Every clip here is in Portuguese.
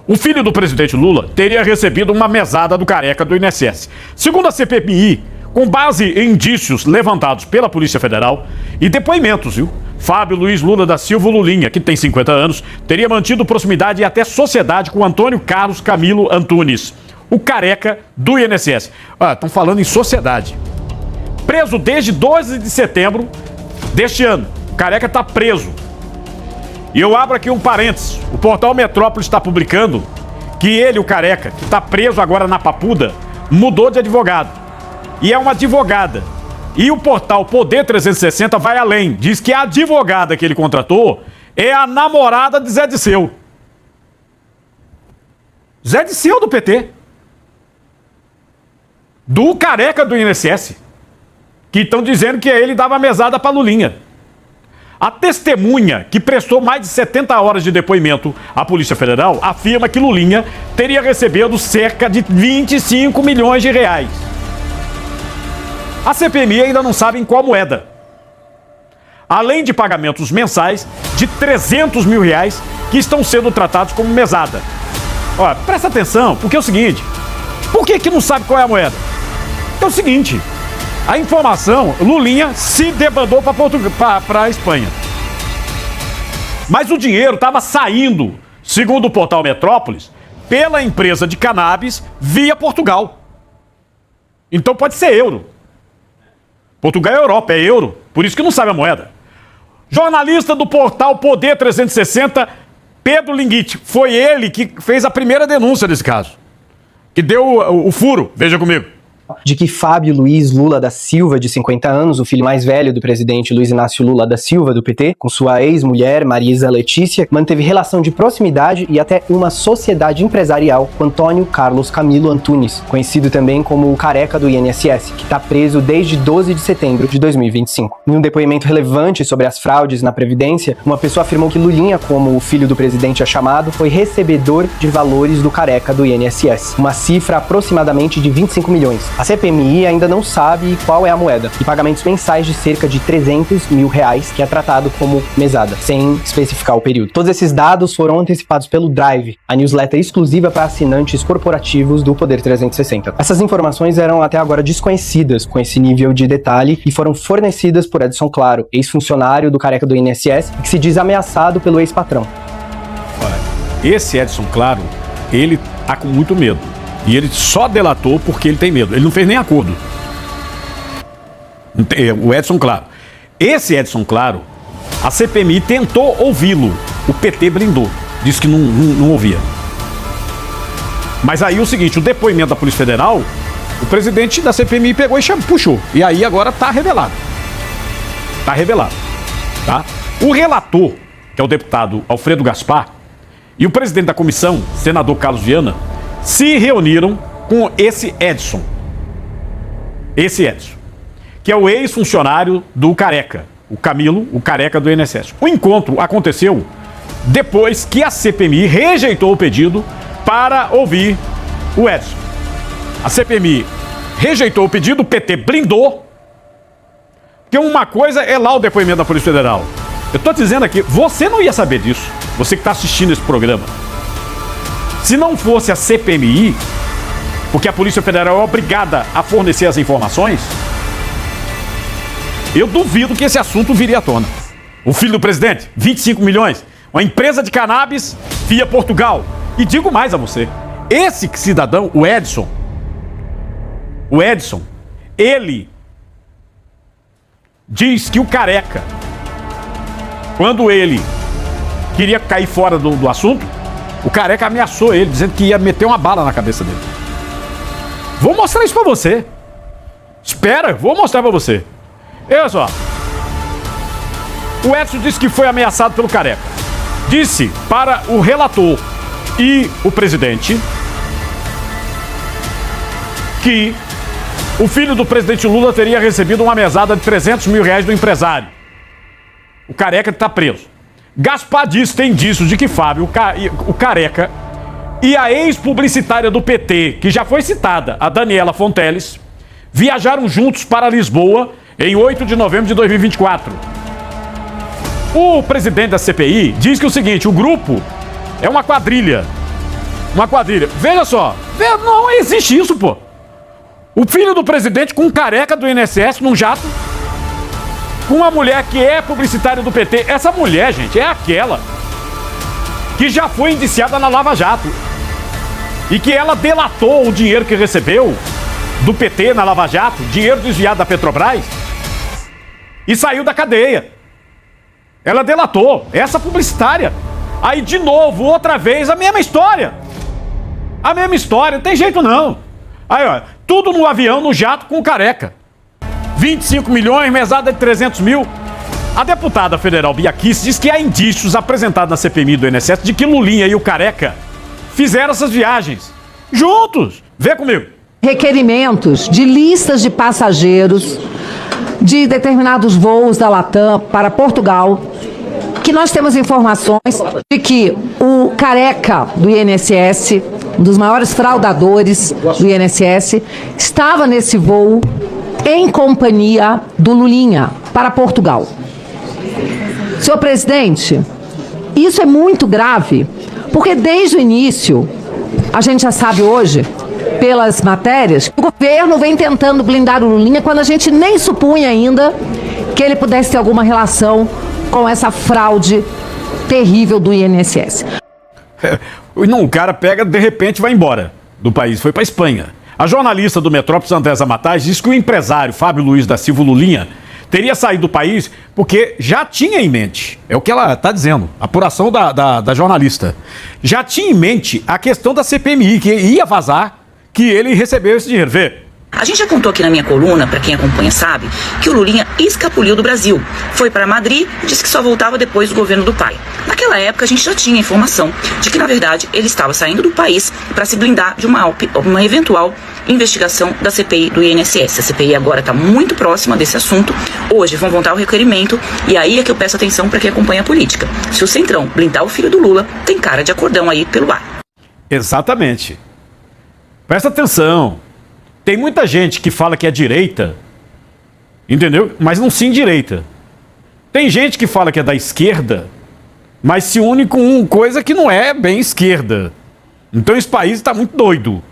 o filho do presidente Lula teria recebido uma mesada do careca do INSS. Segundo a CPMI, com base em indícios levantados pela Polícia Federal e depoimentos, Fábio Luiz Lula da Silva Lulinha, que tem 50 anos, teria mantido proximidade e até sociedade com Antônio Carlos Camilo Antunes, o careca do INSS. Estão falando em sociedade. Preso desde 12 de setembro deste ano. O careca está preso. E eu abro aqui um parênteses. O portal Metrópolis está publicando que ele, o careca, que está preso agora na Papuda, mudou de advogado. E é uma advogada. E o portal Poder 360 vai além. Diz que a advogada que ele contratou é a namorada de Zé Disseu. Zé Disseu do PT. Do careca do INSS. Que estão dizendo que ele dava mesada para Lulinha. A testemunha, que prestou mais de 70 horas de depoimento à Polícia Federal, afirma que Lulinha teria recebido cerca de 25 milhões de reais. A CPMI ainda não sabe em qual moeda. Além de pagamentos mensais de 300 mil reais que estão sendo tratados como mesada. Presta atenção, porque é o seguinte, por que não sabe qual é a moeda? É o seguinte, a informação, Lulinha se debandou para a Espanha. Mas o dinheiro estava saindo, segundo o portal Metrópolis, pela empresa de cannabis via Portugal. Então pode ser euro. Portugal é Europa, é euro, por isso que não sabe a moeda. Jornalista do portal Poder 360, Pedro Linguite, foi ele que fez a primeira denúncia desse caso. Que deu o furo, veja comigo. De que Fábio Luiz Lula da Silva, de 50 anos, o filho mais velho do presidente Luiz Inácio Lula da Silva, do PT, com sua ex-mulher Marisa Letícia, manteve relação de proximidade e até uma sociedade empresarial com Antônio Carlos Camilo Antunes, conhecido também como o careca do INSS, que está preso desde 12 de setembro de 2025. Em um depoimento relevante sobre as fraudes na Previdência, uma pessoa afirmou que Lulinha, como o filho do presidente é chamado, foi recebedor de valores do careca do INSS, uma cifra aproximadamente de 25 milhões. A CPMI ainda não sabe qual é a moeda e pagamentos mensais de cerca de 300 mil reais, que é tratado como mesada, sem especificar o período. Todos esses dados foram antecipados pelo Drive, a newsletter exclusiva para assinantes corporativos do Poder 360. Essas informações eram até agora desconhecidas com esse nível de detalhe e foram fornecidas por Edson Claro, ex-funcionário do careca do INSS, que se diz ameaçado pelo ex-patrão. Esse Edson Claro, ele tá com muito medo. E ele só delatou porque ele tem medo. Ele não fez nem acordo. O Edson Claro. Esse Edson Claro, a CPMI tentou ouvi-lo. O PT blindou. Disse que não ouvia. Mas aí o seguinte, o depoimento da Polícia Federal, o presidente da CPMI pegou e puxou. E aí agora tá revelado. Tá revelado. Tá? O relator, que é o deputado Alfredo Gaspar, e o presidente da comissão, senador Carlos Viana, se reuniram com esse Edson. Esse Edson, que é o ex-funcionário do careca, o Camilo, o careca do INSS. O encontro aconteceu depois que a CPMI rejeitou o pedido para ouvir o Edson. A CPMI rejeitou o pedido, o PT blindou, porque uma coisa é lá o depoimento da Polícia Federal. Eu tô dizendo aqui, você não ia saber disso, você que está assistindo esse programa. Se não fosse a CPMI, porque a Polícia Federal é obrigada a fornecer as informações, eu duvido que esse assunto viria à tona. O filho do presidente, 25 milhões, uma empresa de cannabis via Portugal. E digo mais a você, esse cidadão, o Edson, ele diz que o careca, quando ele queria cair fora do assunto, o careca ameaçou ele, dizendo que ia meter uma bala na cabeça dele. Vou mostrar isso pra você. Espera, vou mostrar pra você. Olha só. O Edson disse que foi ameaçado pelo careca. Disse para o relator e o presidente que o filho do presidente Lula teria recebido uma mesada de 300 mil reais do empresário. O careca está preso. Gaspar disse, tem indícios de que Fábio, o careca, e a ex-publicitária do PT, que já foi citada, a Daniela Fonteles, viajaram juntos para Lisboa em 8 de novembro de 2024. O presidente da CPI diz que o seguinte, o grupo é uma quadrilha Uma quadrilha. Veja só. Não existe isso, pô. O filho do presidente com um careca do INSS num jato. Com uma mulher que é publicitária do PT. Essa mulher, gente, é aquela que já foi indiciada na Lava Jato. E que ela delatou o dinheiro que recebeu do PT na Lava Jato, dinheiro desviado da Petrobras, e saiu da cadeia. Ela delatou, essa publicitária. Aí, de novo, outra vez, a mesma história. A mesma história, não tem jeito não. Aí, ó, tudo no avião, no jato, com o careca. 25 milhões, mesada de 300 mil. A deputada federal Bia Kicis diz que há indícios apresentados na CPMI do INSS de que Lulinha e o careca fizeram essas viagens juntos. Vê comigo. Requerimentos de listas de passageiros de determinados voos da Latam para Portugal, que nós temos informações de que o careca do INSS, um dos maiores fraudadores do INSS, estava nesse voo em companhia do Lulinha para Portugal. Senhor presidente, isso é muito grave, porque desde o início, a gente já sabe hoje, pelas matérias, o governo vem tentando blindar o Lulinha quando a gente nem supunha ainda que ele pudesse ter alguma relação com essa fraude terrível do INSS. Não, o cara pega, de repente, vai embora do país, foi para a Espanha. A jornalista do Metrópolis, Andresa Matais, diz que o empresário Fábio Luiz da Silva Lulinha teria saído do país porque já tinha em mente, é o que ela está dizendo, a apuração da jornalista, já tinha em mente a questão da CPMI, que ia vazar, que ele recebeu esse dinheiro. Vê. A gente já contou aqui na minha coluna, para quem acompanha sabe, que o Lulinha escapuliu do Brasil. Foi para Madrid e disse que só voltava depois do governo do pai. Naquela época a gente já tinha informação de que, na verdade, ele estava saindo do país para se blindar de uma eventual investigação da CPI do INSS. A CPI agora está muito próxima desse assunto. Hoje vão voltar o requerimento e aí é que eu peço atenção para quem acompanha a política. Se o Centrão blindar o filho do Lula, tem cara de acordão aí pelo ar. Exatamente. Presta atenção. Tem muita gente que fala que é direita, entendeu? Mas não se endireita. Tem gente que fala que é da esquerda, mas se une com uma coisa que não é bem esquerda. Então esse país está muito doido.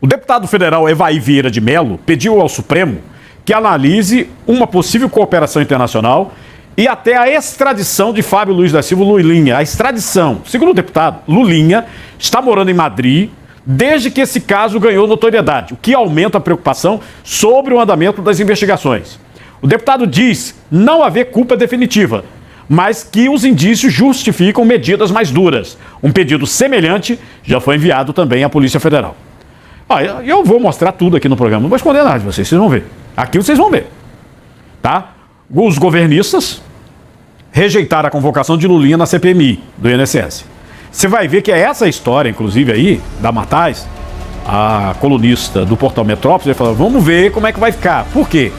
O deputado federal Evaí Vieira de Mello pediu ao Supremo que analise uma possível cooperação internacional e até a extradição de Fábio Luiz da Silva Lulinha. A extradição, segundo o deputado, Lulinha está morando em Madrid desde que esse caso ganhou notoriedade, o que aumenta a preocupação sobre o andamento das investigações. O deputado diz não haver culpa definitiva, mas que os indícios justificam medidas mais duras. Um pedido semelhante já foi enviado também à Polícia Federal. Eu vou mostrar tudo aqui no programa, não vou esconder nada de vocês vão ver. Aqui vocês vão ver. Tá? Os governistas rejeitaram a convocação de Lulinha na CPMI do INSS. Você vai ver que é essa história, inclusive aí, da Matais, a colunista do portal Metrópolis, ele falou, vamos ver como é que vai ficar. Por quê?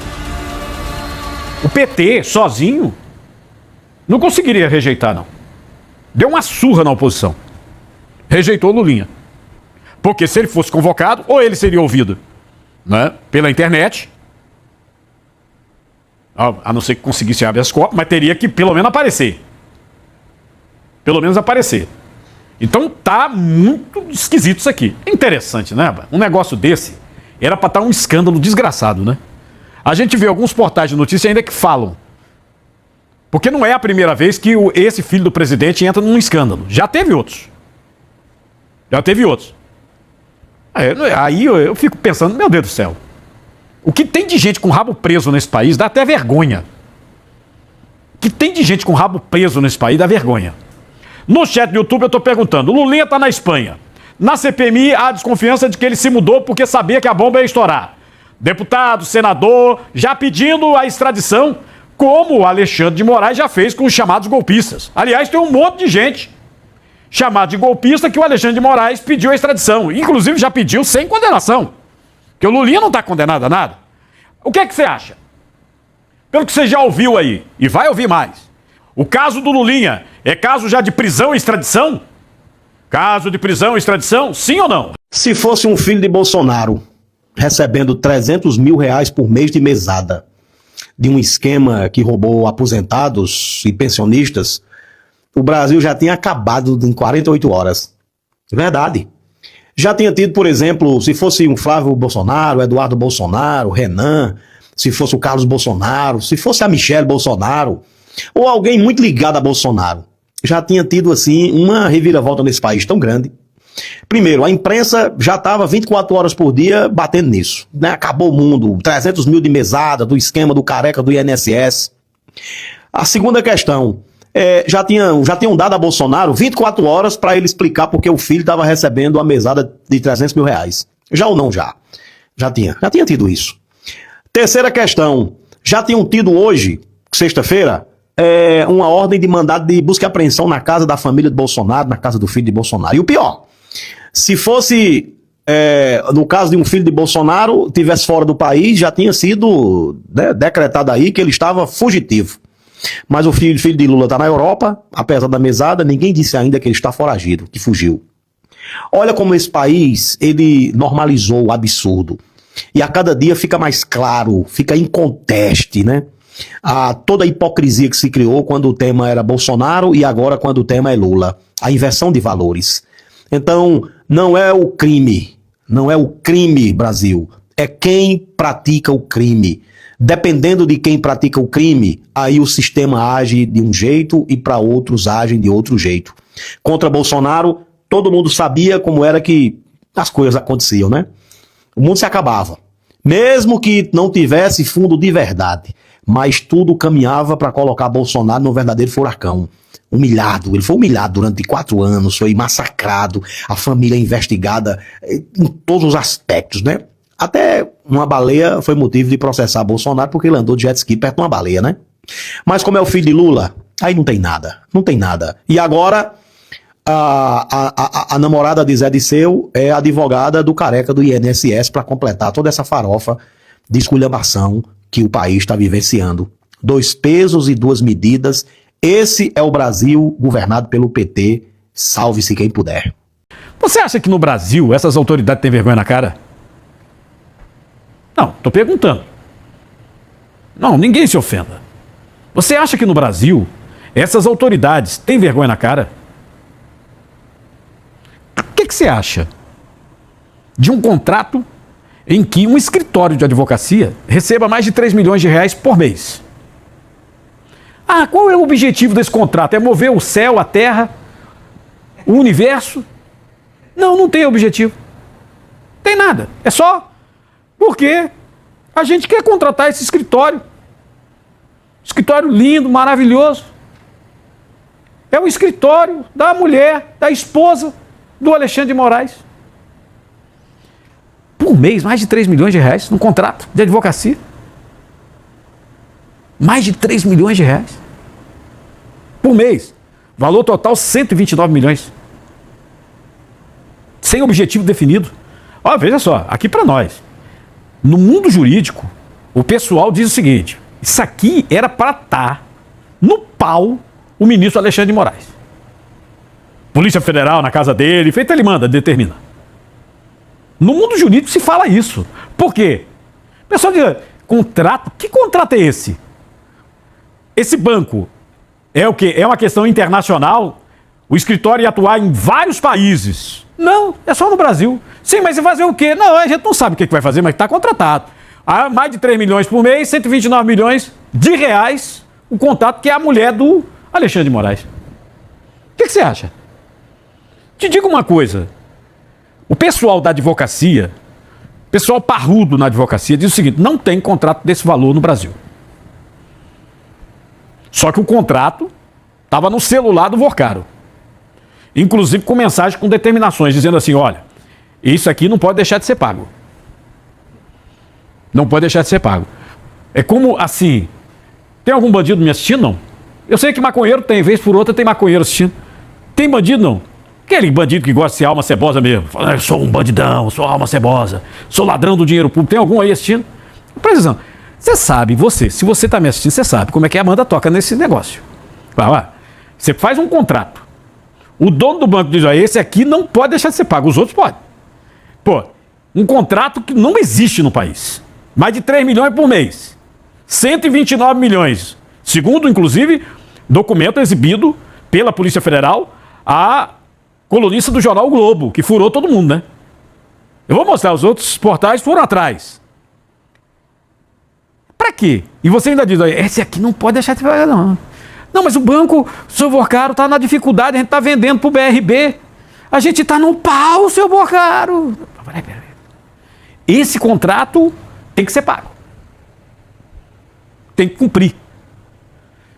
O PT, sozinho, não conseguiria rejeitar, não. Deu uma surra na oposição. Rejeitou Lulinha. Porque se ele fosse convocado, ou ele seria ouvido, né, pela internet, a não ser que conseguisse habeas corpus, mas teria que pelo menos aparecer. Pelo menos aparecer. Então tá muito esquisito isso aqui. É interessante, né? Um negócio desse era pra estar um escândalo desgraçado, né? A gente vê alguns portais de notícia ainda que falam. Porque não é a primeira vez que esse filho do presidente entra num escândalo. Já teve outros. Aí eu fico pensando, meu Deus do céu. O que tem de gente com rabo preso nesse país dá até vergonha. O que tem de gente com rabo preso nesse país dá vergonha. No chat do YouTube eu estou perguntando, Lulinha está na Espanha. Na CPMI há desconfiança de que ele se mudou porque sabia que a bomba ia estourar. Deputado, senador, já pedindo a extradição, como o Alexandre de Moraes já fez com os chamados golpistas. Aliás, tem um monte de gente chamada de golpista que o Alexandre de Moraes pediu a extradição. Inclusive já pediu sem condenação. Porque o Lulinha não está condenado a nada. O que é que você acha? Pelo que você já ouviu aí, e vai ouvir mais. O caso do Lulinha é caso já de prisão e extradição? Caso de prisão e extradição, sim ou não? Se fosse um filho de Bolsonaro recebendo 300 mil reais por mês de mesada de um esquema que roubou aposentados e pensionistas, o Brasil já tinha acabado em 48 horas. Verdade. Já tinha tido, por exemplo, se fosse um Flávio Bolsonaro, Eduardo Bolsonaro, Renan, se fosse o Carlos Bolsonaro, se fosse a Michelle Bolsonaro, ou alguém muito ligado a Bolsonaro, já tinha tido, assim, uma reviravolta nesse país tão grande. Primeiro, a imprensa já estava 24 horas por dia batendo nisso, né? Acabou o mundo, 300 mil de mesada, do esquema do careca do INSS. A segunda questão, já tinham dado a Bolsonaro 24 horas para ele explicar porque o filho estava recebendo a mesada de 300 mil reais. Já ou não já? Já tinha tido isso. Terceira questão, já tinham tido hoje, sexta-feira, uma ordem de mandado de busca e apreensão na casa da família de Bolsonaro, na casa do filho de Bolsonaro. E o pior, se fosse, no caso de um filho de Bolsonaro, tivesse fora do país, já tinha sido, né, decretado aí que ele estava fugitivo. Mas o filho de Lula está na Europa, apesar da mesada, ninguém disse ainda que ele está foragido, que fugiu. Olha como esse país, ele normalizou o absurdo. E a cada dia fica mais claro, fica em conteste, né? Toda a hipocrisia que se criou quando o tema era Bolsonaro e agora quando o tema é Lula. A inversão de valores. Então, não é o crime, Brasil, é quem pratica o crime. Dependendo de quem pratica o crime, aí o sistema age de um jeito e para outros agem de outro jeito. Contra Bolsonaro, todo mundo sabia como era que as coisas aconteciam, né? O mundo se acabava. Mesmo que não tivesse fundo de verdade, mas tudo caminhava para colocar Bolsonaro no verdadeiro furacão. Humilhado, ele foi humilhado durante 4 anos, foi massacrado, a família investigada em todos os aspectos, né? Até uma baleia foi motivo de processar Bolsonaro porque ele andou de jet ski perto de uma baleia, né? Mas como é o filho de Lula, aí não tem nada. E agora, a namorada de Zé Disseu é advogada do careca do INSS para completar toda essa farofa de esculhambação que o país está vivenciando. 2 pesos e 2 medidas. Esse é o Brasil governado pelo PT. Salve-se quem puder. Você acha que no Brasil essas autoridades têm vergonha na cara? Não, tô perguntando. Não, ninguém se ofenda. Você acha que no Brasil essas autoridades têm vergonha na cara? O que você acha de um contrato em que um escritório de advocacia receba mais de 3 milhões de reais por mês? Qual é o objetivo desse contrato? É mover o céu, a terra, o universo? Não tem objetivo. Tem nada. É só porque a gente quer contratar esse escritório. Escritório lindo, maravilhoso. É o escritório da mulher, da esposa do Alexandre de Moraes. Por mês, mais de 3 milhões de reais num contrato de advocacia. Mais de 3 milhões de reais. Por mês. Valor total 129 milhões. Sem objetivo definido. Veja só, aqui para nós. No mundo jurídico, o pessoal diz o seguinte: isso aqui era para estar no pau o ministro Alexandre de Moraes. Polícia Federal na casa dele, feito ele manda, determina. No mundo jurídico se fala isso. Por quê? O pessoal diz, contrato? Que contrato é esse? Esse banco é o quê? É uma questão internacional? O escritório ia atuar em vários países? Não, é só no Brasil. Sim, mas você vai fazer o quê? Não, a gente não sabe o que vai fazer, mas está contratado. Mais de 3 milhões por mês, 129 milhões de reais, o contrato que é a mulher do Alexandre de Moraes. O que você acha? Te digo uma coisa. O pessoal da advocacia, pessoal parrudo na advocacia, diz o seguinte: não tem contrato desse valor no Brasil. Só que o contrato estava no celular do Vorcaro. Inclusive com mensagem com determinações, dizendo assim: olha, isso aqui não pode deixar de ser pago. Não pode deixar de ser pago. É como assim, tem algum bandido me assistindo? Não. Eu sei que maconheiro tem, vez por outra tem maconheiro assistindo. Tem bandido não? Aquele bandido que gosta de ser alma cebosa mesmo. Fala, eu sou um bandidão, sou alma cebosa, sou ladrão do dinheiro público. Tem algum aí assistindo? Presta atenção. Você sabe, se você está me assistindo, você sabe como é que a Amanda toca nesse negócio. Vai lá. Você faz um contrato. O dono do banco diz, esse aqui não pode deixar de ser pago, os outros podem. Um contrato que não existe no país. Mais de 3 milhões por mês. 129 milhões. Segundo, inclusive, documento exibido pela Polícia Federal a colunista do jornal O Globo, que furou todo mundo, né? Eu vou mostrar, os outros portais foram atrás. Pra quê? E você ainda diz, esse aqui não pode deixar de pagar, não. Não, mas o banco, seu Vorcaro, tá na dificuldade, a gente tá vendendo pro BRB. A gente tá no pau, seu Vorcaro. Peraí. Esse contrato tem que ser pago. Tem que cumprir.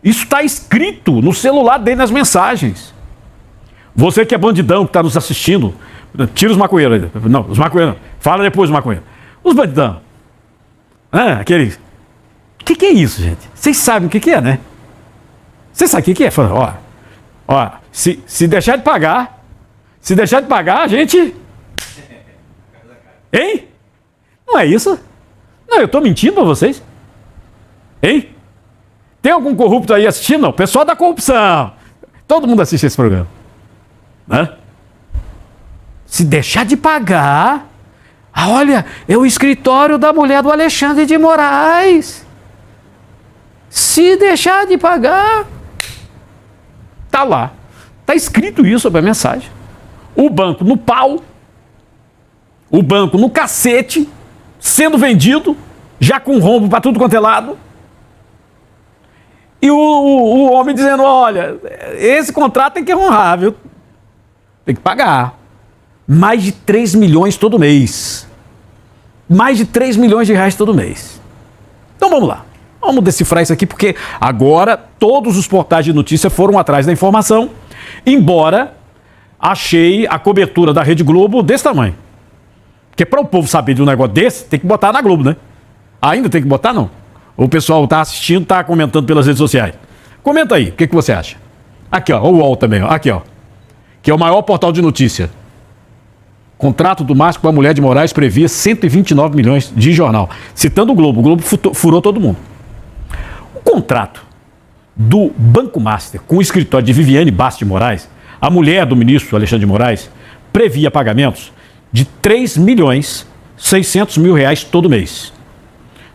Isso está escrito no celular dele, nas mensagens. Você que é bandidão, que está nos assistindo, tira os maconheiros aí. Não, os maconheiros não. Fala depois dos maconheiros. Os bandidão. Aqueles. O que é isso, gente? Vocês sabem o que é, né? Vocês sabem o que é? Fala, ó, se deixar de pagar, a gente... Hein? Não é isso? Não, eu tô mentindo pra vocês. Hein? Tem algum corrupto aí assistindo? Não, pessoal da corrupção. Todo mundo assiste esse programa. Né? Se deixar de pagar... olha, é o escritório da mulher do Alexandre de Moraes. Se deixar de pagar... tá lá. Tá escrito isso sobre a mensagem. O banco no pau. O banco no cacete. Sendo vendido. Já com rombo para tudo quanto é lado. E o homem dizendo, olha, esse contrato tem que honrar, viu? Tem que pagar. Mais de 3 milhões todo mês. Mais de 3 milhões de reais todo mês. Então vamos lá. Vamos decifrar isso aqui, porque agora todos os portais de notícia foram atrás da informação, embora achei a cobertura da Rede Globo desse tamanho. Porque para o povo saber de um negócio desse, tem que botar na Globo, né? Ainda tem que botar, não? O pessoal está assistindo, está comentando pelas redes sociais. Comenta aí, o que você acha? Aqui, ó, o UOL também, ó. Aqui, ó. Que é o maior portal de notícia. Contrato do Márcio com a mulher de Moraes previa 129 milhões de jornal. Citando o Globo furou todo mundo. O contrato do Banco Master com o escritório de Viviane Bastos de Moraes, a mulher do ministro Alexandre de Moraes, previa pagamentos de 3 milhões 600 mil reais todo mês.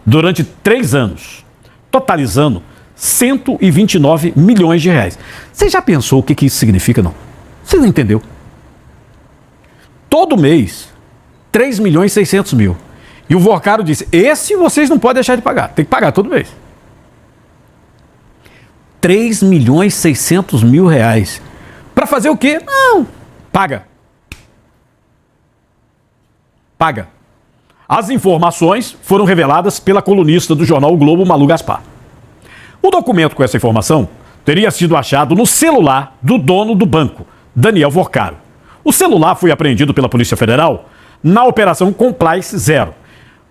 Durante 3 anos, totalizando 129 milhões de reais. Você já pensou o que isso significa, não? Você não entendeu? Todo mês, 3 milhões e 600 mil. E o Vorcaro disse, esse vocês não podem deixar de pagar. Tem que pagar todo mês. 3 milhões e 600 mil reais. Para fazer o quê? Não. Paga. Paga. As informações foram reveladas pela colunista do jornal O Globo, Malu Gaspar. O documento com essa informação teria sido achado no celular do dono do banco, Daniel Vorcaro. O celular foi apreendido pela Polícia Federal na Operação Complice Zero.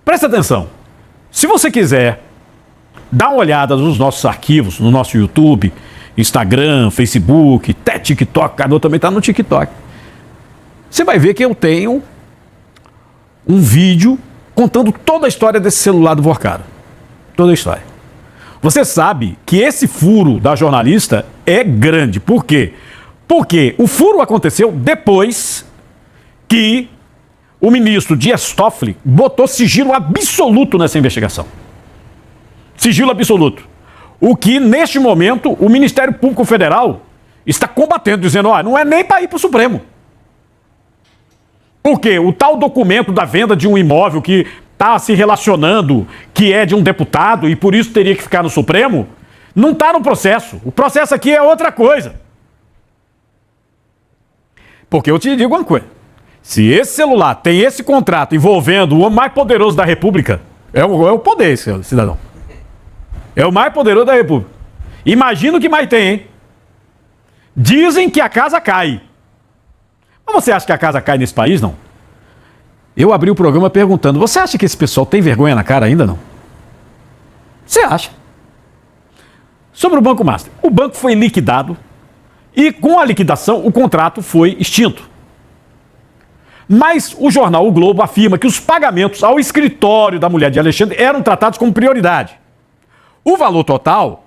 Presta atenção. Se você quiser dar uma olhada nos nossos arquivos, no nosso YouTube, Instagram, Facebook, até TikTok, Cadu também está no TikTok. Você vai ver que eu tenho um vídeo contando toda a história desse celular do Vorcaro. Toda a história. Você sabe que esse furo da jornalista é grande. Por quê? Porque o furo aconteceu depois que o ministro Dias Toffoli botou sigilo absoluto nessa investigação. Sigilo absoluto. O que, neste momento, o Ministério Público Federal está combatendo, dizendo, não é nem para ir para o Supremo. Porque o tal documento da venda de um imóvel que está se relacionando, que é de um deputado e por isso teria que ficar no Supremo, não está no processo. O processo aqui é outra coisa. Porque eu te digo uma coisa. Se esse celular tem esse contrato envolvendo o homem mais poderoso da República, é o poder, esse cidadão. É o mais poderoso da República. Imagina o que mais tem, hein? Dizem que a casa cai. Mas você acha que a casa cai nesse país, não? Eu abri o programa perguntando, você acha que esse pessoal tem vergonha na cara ainda, não? Você acha? Sobre o Banco Master. O banco foi liquidado e com a liquidação o contrato foi extinto. Mas o jornal O Globo afirma que os pagamentos ao escritório da mulher de Alexandre eram tratados como prioridade. O valor total,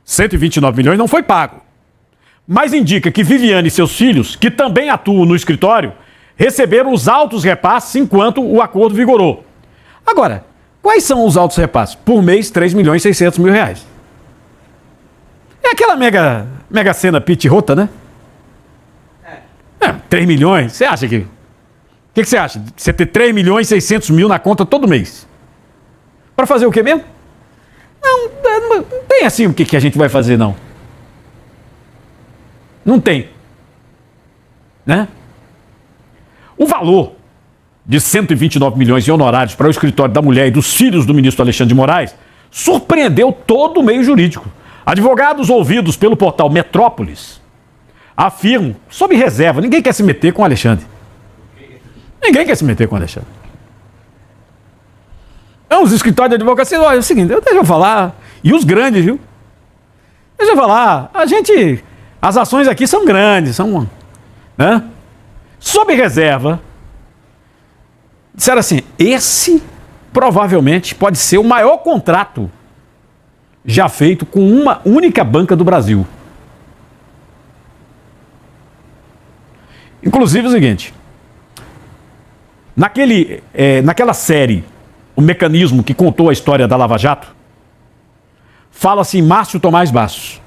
129 milhões, não foi pago. Mas indica que Viviane e seus filhos, que também atuam no escritório, receberam os altos repasses enquanto o acordo vigorou. Agora, quais são os altos repasses? Por mês, 3 milhões e 600 mil reais. É aquela mega cena pit rota, né? 3 milhões, você acha que que você acha? Você ter 3.600.000 na conta todo mês. Para fazer o quê mesmo? Não tem assim o que a gente vai fazer, não. Não tem. Né? O valor de 129 milhões de honorários para o escritório da mulher e dos filhos do ministro Alexandre de Moraes surpreendeu todo o meio jurídico. Advogados ouvidos pelo portal Metrópolis afirmam, sob reserva, ninguém quer se meter com o Alexandre. Ninguém quer se meter com o Alexandre. Então, os escritórios de advocacia, olha, é o seguinte, deixa eu falar, e os grandes, viu? Deixa eu falar, as ações aqui são grandes, são, né? Sob reserva, disseram assim, esse provavelmente pode ser o maior contrato já feito com uma única banca do Brasil. Inclusive o seguinte, naquela série, o mecanismo que contou a história da Lava Jato, fala-se em Márcio Tomás Bastos.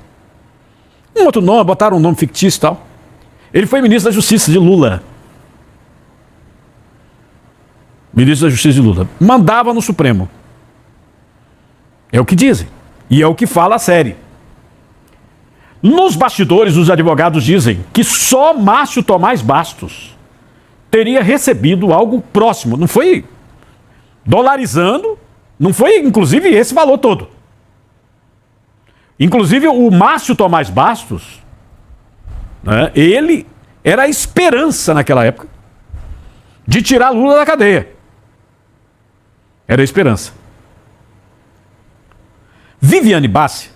Um outro nome, botaram um nome fictício e tal. Ele foi ministro da Justiça de Lula. Ministro da Justiça de Lula. Mandava no Supremo. É o que dizem. E é o que fala a série. Nos bastidores, os advogados dizem que só Márcio Tomás Bastos teria recebido algo próximo. Não foi dolarizando, não foi, inclusive, esse valor todo. Inclusive, o Márcio Tomás Bastos, né, ele era a esperança naquela época de tirar Lula da cadeia. Era a esperança. Viviane Bassi,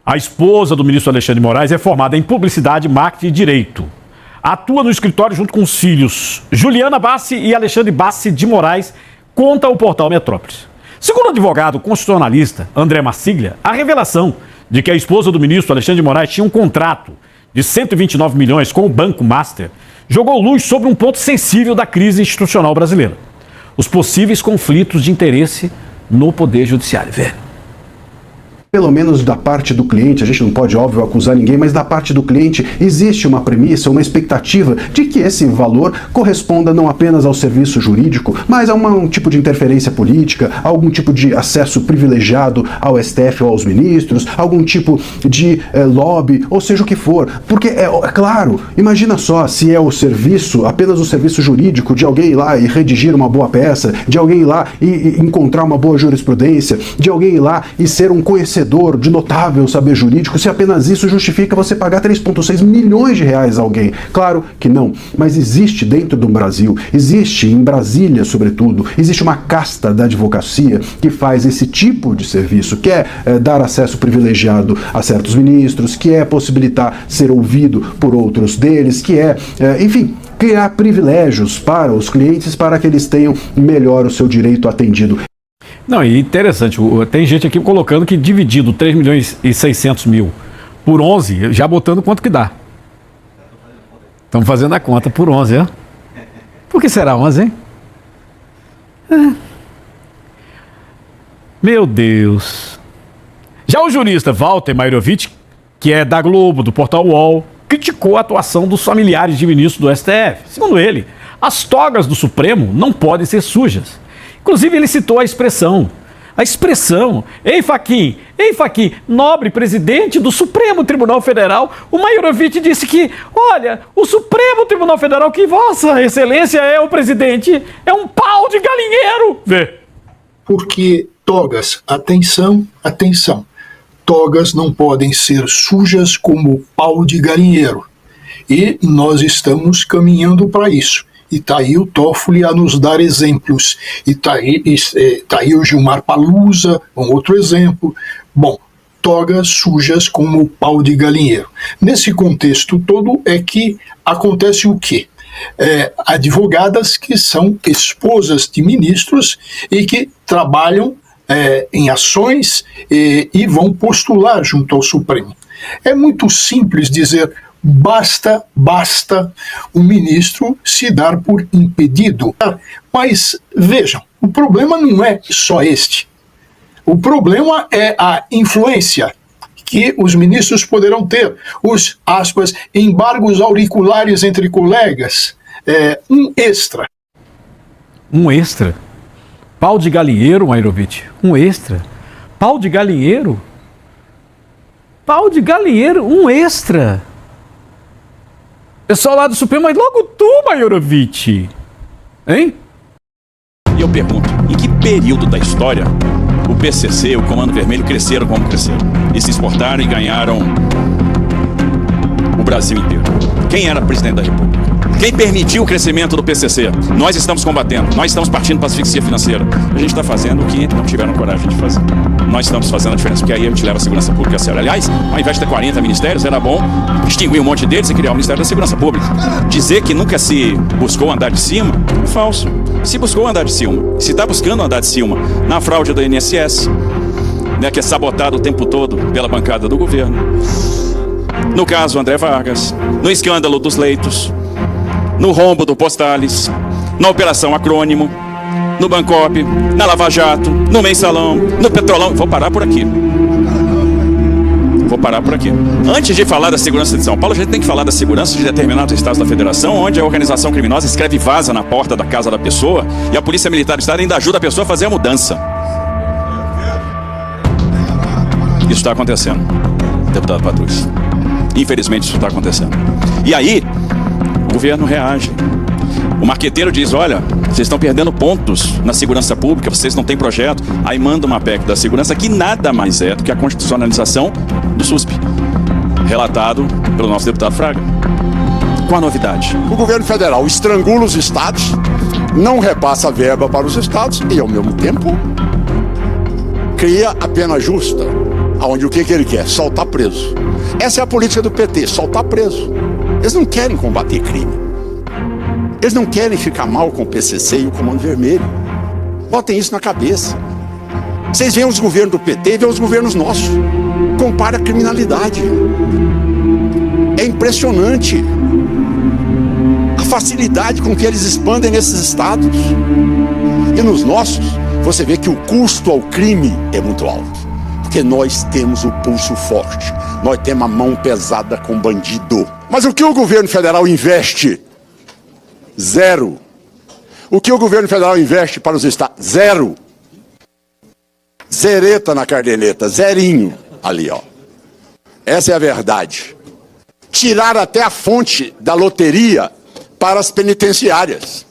a esposa do ministro Alexandre de Moraes, é formada em Publicidade, Marketing e Direito. Atua no escritório junto com os filhos Juliana Bassi e Alexandre Bassi de Moraes, conta o portal Metrópolis. Segundo o advogado constitucionalista André Marsiglia, a revelação de que a esposa do ministro Alexandre de Moraes tinha um contrato de 129 milhões com o Banco Master jogou luz sobre um ponto sensível da crise institucional brasileira: os possíveis conflitos de interesse no Poder Judiciário. Velho. Pelo menos da parte do cliente, a gente não pode, óbvio, acusar ninguém, mas da parte do cliente existe uma premissa, uma expectativa de que esse valor corresponda não apenas ao serviço jurídico, mas a um tipo de interferência política, a algum tipo de acesso privilegiado ao STF ou aos ministros, algum tipo de lobby, ou seja o que for. Porque, é claro, imagina só se é o serviço, apenas o serviço jurídico de alguém ir lá e redigir uma boa peça, de alguém ir lá e encontrar uma boa jurisprudência, de alguém ir lá e ser um conhecedor de notável saber jurídico, se apenas isso justifica você pagar 3,6 milhões de reais a alguém. Claro que não, mas existe dentro do Brasil, existe em Brasília sobretudo, existe uma casta da advocacia que faz esse tipo de serviço, que é dar acesso privilegiado a certos ministros, que é possibilitar ser ouvido por outros deles, que é, enfim, criar privilégios para os clientes para que eles tenham melhor o seu direito atendido. Não, e interessante, tem gente aqui colocando que dividido 3.600.000 por 11, já botando quanto que dá. Estamos fazendo a conta por 11, é? Por que será 11, hein? Meu Deus. Já o jurista Walter Mairovitch, que é da Globo, do portal UOL, criticou a atuação dos familiares de ministros do STF. Segundo ele, as togas do Supremo não podem ser sujas. Inclusive, ele citou a expressão, ei Fachin, nobre presidente do Supremo Tribunal Federal. O Mairovitch disse que, olha, o Supremo Tribunal Federal, que Vossa Excelência é o presidente, é um pau de galinheiro. Vê. Porque togas, atenção, togas não podem ser sujas como pau de galinheiro. E nós estamos caminhando para isso. E está aí o Toffoli a nos dar exemplos. E está aí o Gilmar Palusa, um outro exemplo. Bom, togas sujas como pau de galinheiro. Nesse contexto todo é que acontece o quê? Advogadas que são esposas de ministros e que trabalham em ações e vão postular junto ao Supremo. É muito simples dizer: basta o ministro se dar por impedido. Mas vejam, o problema não é só este. O problema é a influência que os ministros poderão ter, os, aspas, embargos auriculares entre colegas, um extra. Um extra. Pau de galinheiro, Mairovitch. Um extra. Pau de galinheiro? Pau de galinheiro, um extra. Pessoal lá do Supremo, mas logo tu, Mairovitch. Hein? E eu pergunto, em que período da história o PCC e o Comando Vermelho cresceram como cresceram? E se exportaram e ganharam o Brasil inteiro? Quem era presidente da República? Quem permitiu o crescimento do PCC? Nós estamos combatendo, nós estamos partindo para a asfixia financeira. A gente está fazendo o que não tiveram coragem de fazer. Nós estamos fazendo a diferença, porque aí a gente leva a segurança pública a sério. Aliás, ao invés de ter 40 ministérios, era bom extinguir um monte deles e criar o Ministério da Segurança Pública. Dizer que nunca se buscou andar de cima é falso. Se buscou andar de cima, se está buscando andar de cima na fraude do INSS, né, que é sabotado o tempo todo pela bancada do governo, no caso André Vargas, no escândalo dos leitos, no rombo do Postales, na Operação Acrônimo, no Bancop, na Lava Jato, no Mensalão, no Petrolão. Vou parar por aqui. Antes de falar da segurança de São Paulo, a gente tem que falar da segurança de determinados estados da federação, onde a organização criminosa escreve vaza na porta da casa da pessoa e a Polícia Militar do Estado ainda ajuda a pessoa a fazer a mudança. Isso está acontecendo, deputado Patrus. Infelizmente isso está acontecendo. E aí, o governo reage. O marqueteiro diz, olha, vocês estão perdendo pontos na segurança pública, vocês não têm projeto. Aí manda uma PEC da segurança que nada mais é do que a constitucionalização do SUSP, relatado pelo nosso deputado Fraga. Qual a novidade? O governo federal estrangula os estados, não repassa verba para os estados e, ao mesmo tempo, cria a pena justa, onde o que ele quer? Soltar preso. Essa é a política do PT, soltar preso. Eles não querem combater crime. Eles não querem ficar mal com o PCC e o Comando Vermelho. Botem isso na cabeça. Vocês veem os governos do PT e veem os governos nossos. Compara a criminalidade. É impressionante a facilidade com que eles expandem nesses estados. E nos nossos, você vê que o custo ao crime é muito alto. Porque nós temos o pulso forte. Nós temos a mão pesada com bandido. Mas o que o governo federal investe? Zero. O que o governo federal investe para os estados? Zero. Zereta na cardeneta, zerinho ali, ó. Essa é a verdade. Tirar até a fonte da loteria para as penitenciárias.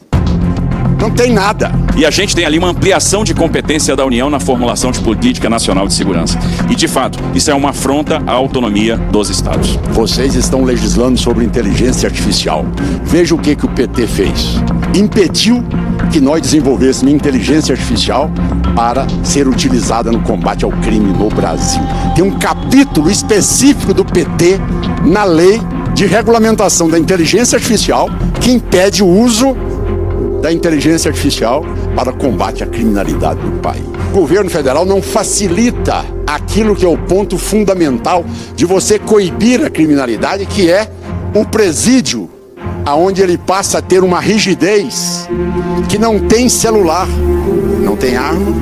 Não tem nada. E a gente tem ali uma ampliação de competência da União na formulação de política nacional de segurança. E, de fato, isso é uma afronta à autonomia dos estados. Vocês estão legislando sobre inteligência artificial. Veja o que o PT fez. Impediu que nós desenvolvêssemos inteligência artificial para ser utilizada no combate ao crime no Brasil. Tem um capítulo específico do PT na lei de regulamentação da inteligência artificial que impede o uso da inteligência artificial para combate à criminalidade do país. O governo federal não facilita aquilo que é o ponto fundamental de você coibir a criminalidade, que é o presídio, aonde ele passa a ter uma rigidez que não tem celular, não tem arma,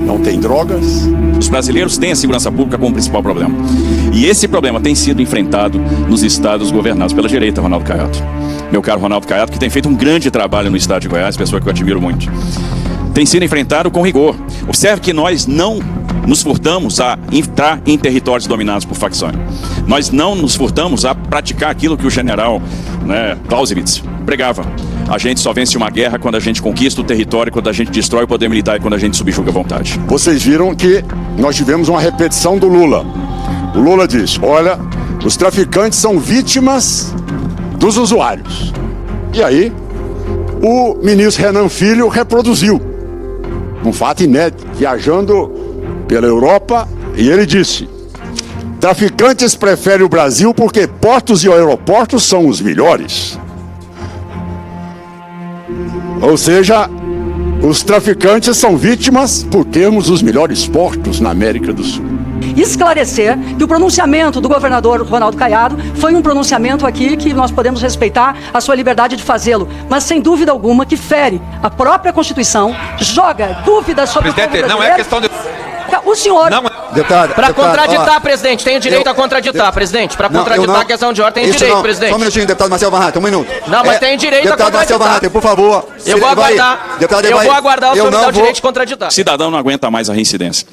não tem drogas. Os brasileiros têm a segurança pública como principal problema. E esse problema tem sido enfrentado nos estados governados pela direita, Ronaldo Caiado. Meu caro Ronaldo Caiado, que tem feito um grande trabalho no estado de Goiás, pessoa que eu admiro muito. Tem sido enfrentado com rigor. Observe que nós não nos furtamos a entrar em territórios dominados por facções. Nós não nos furtamos a praticar aquilo que o general Clausewitz pregava. A gente só vence uma guerra quando a gente conquista o território, quando a gente destrói o poder militar e quando a gente subjuga a vontade. Vocês viram que nós tivemos uma repetição do Lula. O Lula disse, olha, os traficantes são vítimas dos usuários. E aí, o ministro Renan Filho reproduziu um fato inédito, viajando pela Europa, e ele disse, traficantes preferem o Brasil porque portos e aeroportos são os melhores. Ou seja, os traficantes são vítimas por termos os melhores portos na América do Sul. Esclarecer que o pronunciamento do governador Ronaldo Caiado foi um pronunciamento aqui que nós podemos respeitar a sua liberdade de fazê-lo, mas sem dúvida alguma que fere a própria Constituição, joga dúvidas sobre o povo brasileiro. Não é questão de... O senhor... Para contraditar, presidente, tem o direito a contraditar, presidente. Para contraditar a questão de ordem, tem direito, presidente. Só um minutinho, deputado Marcel Van Hatten, um minuto. Não, mas tem direito a Deputado Marcel Van contraditar. Hatten, por favor. Eu vou aguardar o senhor me dar o direito de contraditar. O cidadão não aguenta mais a reincidência.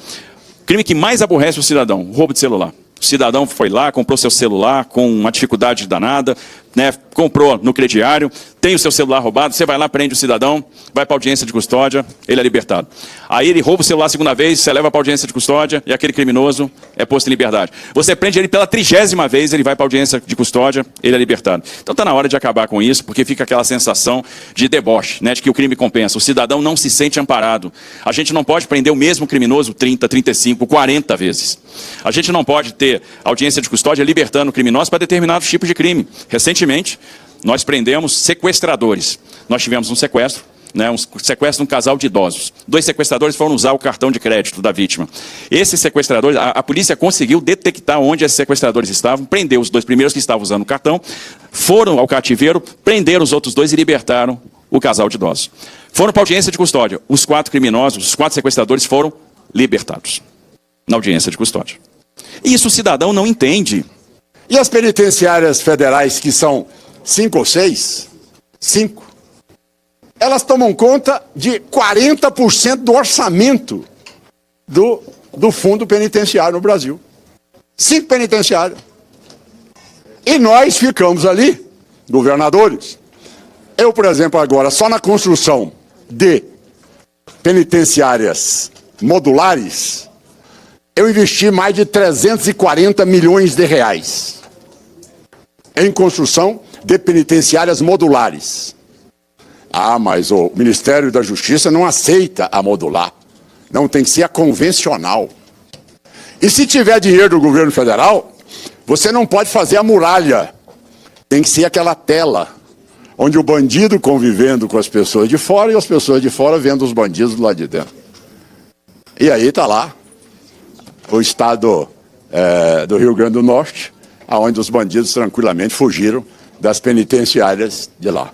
O crime que mais aborrece o cidadão, roubo de celular. O cidadão foi lá, comprou seu celular com uma dificuldade danada, né, comprou no crediário, tem o seu celular roubado, você vai lá, prende o cidadão, vai para audiência de custódia, ele é libertado. Aí ele rouba o celular a segunda vez, você leva para audiência de custódia e aquele criminoso é posto em liberdade. Você prende ele pela 30ª vez, ele vai para audiência de custódia, ele é libertado. Então está na hora de acabar com isso, porque fica aquela sensação de deboche, né, de que o crime compensa. O cidadão não se sente amparado. A gente não pode prender o mesmo criminoso 30, 35, 40 vezes. A gente não pode ter audiência de custódia libertando criminosos para determinados tipos de crime. Recentemente, nós prendemos sequestradores. Nós tivemos um sequestro, né, um sequestro de um casal de idosos. 2 sequestradores foram usar o cartão de crédito da vítima. Esses sequestradores, a polícia conseguiu detectar onde esses sequestradores estavam, prendeu os 2 primeiros que estavam usando o cartão, foram ao cativeiro, prenderam os outros 2 e libertaram o casal de idosos. Foram para a audiência de custódia. Os 4 criminosos, os 4 sequestradores foram libertados na audiência de custódia. E isso o cidadão não entende. E as penitenciárias federais, que são 5 ou 6, 5, elas tomam conta de 40% do orçamento do fundo penitenciário no Brasil. 5 penitenciárias. E nós ficamos ali, governadores. Eu, por exemplo, agora, só na construção de penitenciárias modulares, eu investi mais de 340 milhões de reais em construção de penitenciárias modulares. Ah, mas o Ministério da Justiça não aceita a modular. Não, tem que ser a convencional. E se tiver dinheiro do governo federal, você não pode fazer a muralha. Tem que ser aquela tela, onde o bandido convivendo com as pessoas de fora e as pessoas de fora vendo os bandidos do lado de dentro. E aí está lá o estado do Rio Grande do Norte, onde os bandidos tranquilamente fugiram das penitenciárias de lá.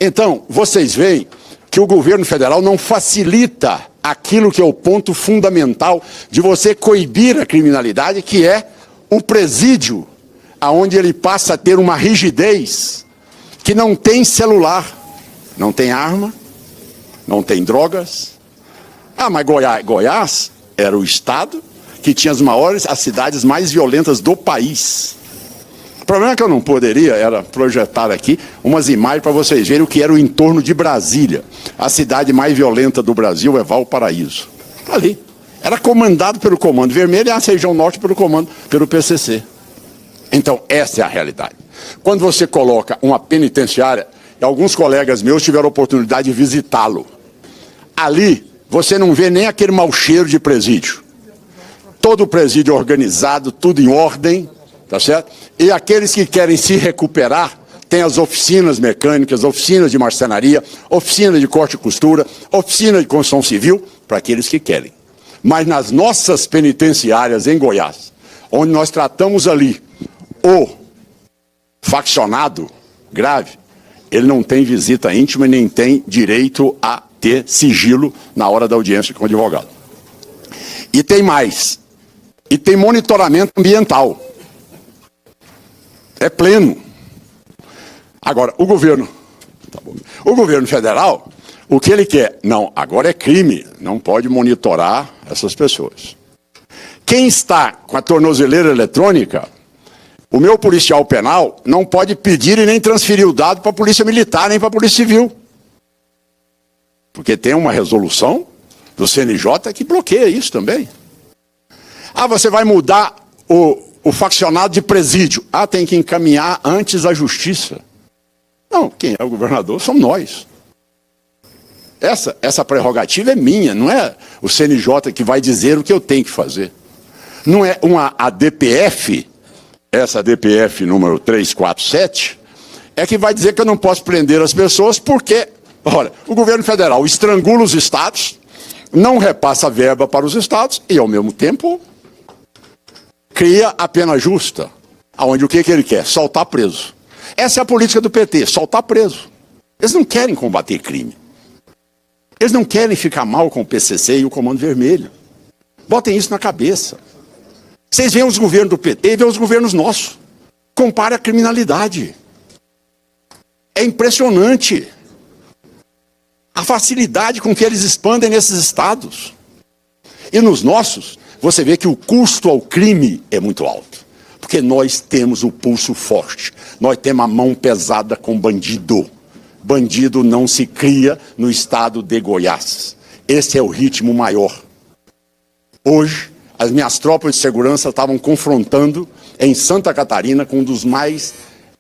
Então, vocês veem que o governo federal não facilita aquilo que é o ponto fundamental de você coibir a criminalidade, que é o presídio, aonde ele passa a ter uma rigidez que não tem celular, não tem arma, não tem drogas. Ah, mas Goiás era o estado que tinha as cidades mais violentas do país. O problema é que eu não poderia era projetar aqui umas imagens para vocês verem o que era o entorno de Brasília. A cidade mais violenta do Brasil é Valparaíso. Ali. Era comandado pelo Comando Vermelho e a região norte pelo PCC. Então, essa é a realidade. Quando você coloca uma penitenciária, e alguns colegas meus tiveram a oportunidade de visitá-lo. Ali, você não vê nem aquele mau cheiro de presídio. Todo o presídio organizado, tudo em ordem, tá certo? E aqueles que querem se recuperar, tem as oficinas mecânicas, oficinas de marcenaria, oficina de corte e costura, oficina de construção civil, para aqueles que querem. Mas nas nossas penitenciárias em Goiás, onde nós tratamos ali o faccionado grave, ele não tem visita íntima e nem tem direito a ter sigilo na hora da audiência com o advogado. E tem mais. E tem monitoramento ambiental. É pleno. Agora, o governo federal, o que ele quer? Não, agora é crime, não pode monitorar essas pessoas. Quem está com a tornozeleira eletrônica, o meu policial penal não pode pedir e nem transferir o dado para a polícia militar, nem para a polícia civil. Porque tem uma resolução do CNJ que bloqueia isso também. Ah, você vai mudar o faccionado de presídio. Ah, tem que encaminhar antes à justiça. Não, quem é o governador somos nós. Essa prerrogativa é minha, não é o CNJ que vai dizer o que eu tenho que fazer. Não é a DPF, essa DPF número 347, é que vai dizer que eu não posso prender as pessoas porque, olha, o governo federal estrangula os estados, não repassa verba para os estados e, ao mesmo tempo, cria a pena justa, onde o que ele quer? Soltar preso. Essa é a política do PT, soltar preso. Eles não querem combater crime. Eles não querem ficar mal com o PCC e o Comando Vermelho. Botem isso na cabeça. Vocês veem os governos do PT e veem os governos nossos. Compare a criminalidade. É impressionante a facilidade com que eles expandem nesses estados. E nos nossos, você vê que o custo ao crime é muito alto. Porque nós temos o pulso forte. Nós temos a mão pesada com bandido. Bandido não se cria no estado de Goiás. Esse é o ritmo maior. Hoje, as minhas tropas de segurança estavam confrontando em Santa Catarina com um dos mais,